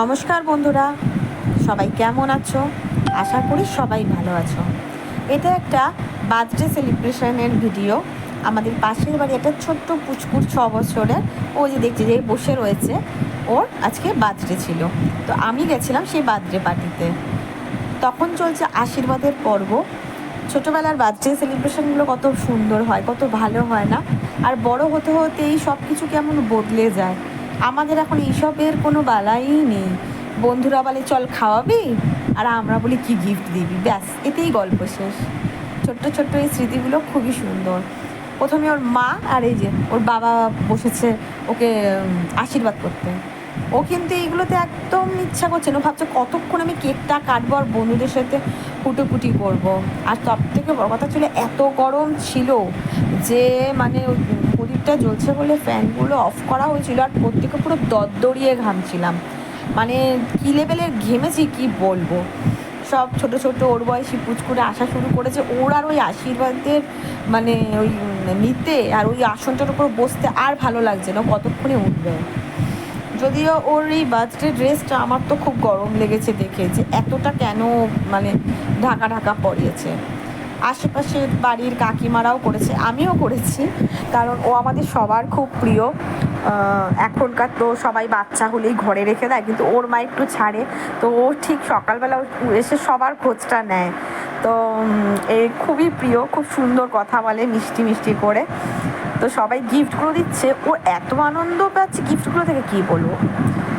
নমস্কার বন্ধুরা, সবাই কেমন আছো? আশা করি সবাই ভালো আছো। এটা একটা বার্থডে সেলিব্রেশনের ভিডিও। আমাদের পাশের বাড়ি একটা ছোট্ট পুচকুর 6 বছরের, ও যে দেখছি যে বসে রয়েছে, ওর আজকে বার্থডে ছিল। তো আমি গেছিলাম সেই বার্থডে পার্টিতে। তখন চলছে আশীর্বাদের পর্ব। ছোটোবেলার বার্থডে সেলিব্রেশনগুলো কত সুন্দর হয়, কত ভালো হয় না? আর বড় হতে হতে এই সব কিছু কেমন বদলে যায়। আমাদের এখন এইসবের কোনো বালাই নেই। বন্ধুরা বলে চল খাওয়াবি, আর আমরা বলি কি গিফট দিবি, ব্যাস এতেই গল্প শেষ। ছোট্ট ছোট্ট এই স্মৃতিগুলো খুবই সুন্দর। প্রথমে ওর মা আর এই যে ওর বাবা বসেছে ওকে আশীর্বাদ করতে। ও কিন্তু এইগুলোতে একদম ইচ্ছা করছে না, ও ভাবছে কতক্ষণ আমি কেকটা কাটবো আর বন্ধুদের সাথে কুটোকুটি করব। আর সব থেকে বড় কথা ছিল এত গরম ছিল যে মানে প্রদীপটা জ্বলছে বলে ফ্যানগুলো অফ করা হয়েছিল, আর প্রত্যেকে পুরো দরদরিয়ে ঘামছিলাম। মানে কী লেভেলের ঘেমেছি কি বলবো। সব ছোট ছোট ওর বয়সী পুচকুরে আসা শুরু করেছে। ওর আর ওই আশীর্বাদের মানে ওই নিতে আর ওই আসনটার উপর বসতে আর ভালো লাগছে না, কতক্ষণে উঠবে। যদিও ওর এই বার্থডে ড্রেসটা আমার তো খুব গরম লেগেছে দেখে, যে এতটা কেন মানে ঢাকা ঢাকা পরিয়েছে। আশেপাশের বাড়ির কাকিমারাও করেছে, আমিও করেছি, কারণ ও আমাদের সবার খুব প্রিয়। এখনকার তো সবাই বাচ্চা হলেই ঘরে রেখে দেয়, কিন্তু ওর মা একটু ছাড়ে। তো ও ঠিক সকালবেলা এসে সবার খোঁজটা নেয়। তো এই খুবই প্রিয়, খুব সুন্দর কথা বলে মিষ্টি মিষ্টি করে। তো সবাই গিফটগুলো দিচ্ছে, ও এত আনন্দ পাচ্ছে গিফটগুলো থেকে কী বলবো।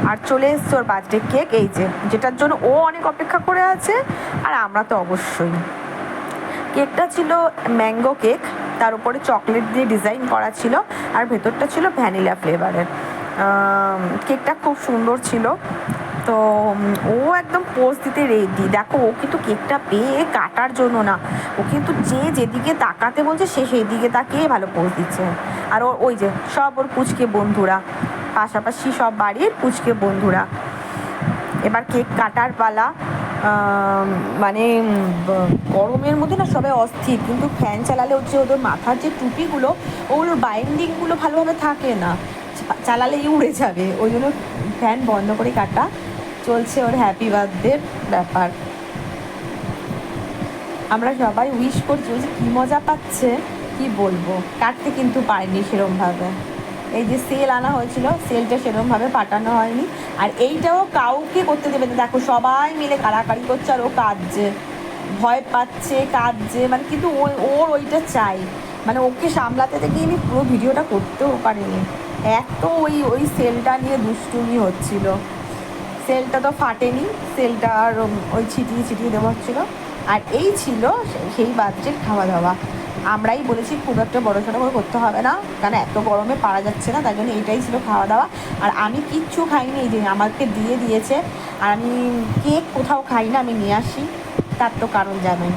আর চলে এসছে ওর বার্থডে কেক, এই যে যেটার জন্য ও অনেক অপেক্ষা করে আছে, আর আমরা তো অবশ্যই। কেকটা ছিল ম্যাঙ্গো কেক, তার উপরে চকলেট দিয়ে ডিজাইন করা ছিল, আর ভেতরটা ছিল ভ্যানিলা ফ্লেভারের। কেকটা খুব সুন্দর ছিল। তো ও একদম পোজ দিতে রেডি। দেখো, ও কিন্তু কেকটা পেয়ে কাটার জন্য না, ও কিন্তু যেদিকে তাকাতে বলছে সে সেই দিকে তাকিয়ে ভালো পোজ দিচ্ছে। আর ওই যে সব ওর পুচকে বন্ধুরা, পাশাপাশি সব বাড়ির পুচকে বন্ধুরা। এবার কেক কাটার পালা। মানে গরমের মধ্যে না সবাই অস্থির, কিন্তু ফ্যান চালালে হচ্ছে ওদের মাথার যে টুপিগুলো, ওগুলোর বাইন্ডিংগুলো ভালোভাবে থাকে না, চালালেই উড়ে যাবে। ওই জন্য ফ্যান বন্ধ করে কাটা চলছে ওর হ্যাপি বার্থডের ব্যাপার। আমরা সবাই উইশ করছি, যে কী মজা পাচ্ছে কি বলবো। কাটতে কিন্তু পারিনি সেরমভাবে। এই যে সেল আনা হয়েছিল, সেলটা সেরকমভাবে পাঠানো হয়নি। আর এইটাও কাউকে করতে দেবে না, দেখো সবাই মিলে কাড়াকাড়ি করছে, আর ও কাঁদছে, ভয় পাচ্ছে, কাঁদছে, মানে কিন্তু ওর ওইটা চাই। মানে ওকে সামলাতে থেকে আমি পুরো ভিডিওটা করতেও পারিনি, এত ওই সেলটা নিয়ে দুষ্টুমি হচ্ছিল। সেলটা তো ফাটেনি, সেলটা আর ওই ছিটিয়ে ছিটিয়ে দেওয়া হচ্ছিলো। আর এই ছিল সেই বার্থডের খাওয়া দাওয়া। আমরাই বলেছি খুব একটা বড়সড় করে করতে হবে না, কারণ এত গরমে পারা যাচ্ছে না, তাই জন্য এইটাই ছিল খাওয়া দাওয়া। আর আমি কিচ্ছু খাইনি, এই যে আমাকে দিয়েছে। আর আমি কেক কোথাও খাই না, আমি নিয়ে আসি, তার তো কারণ জানাই।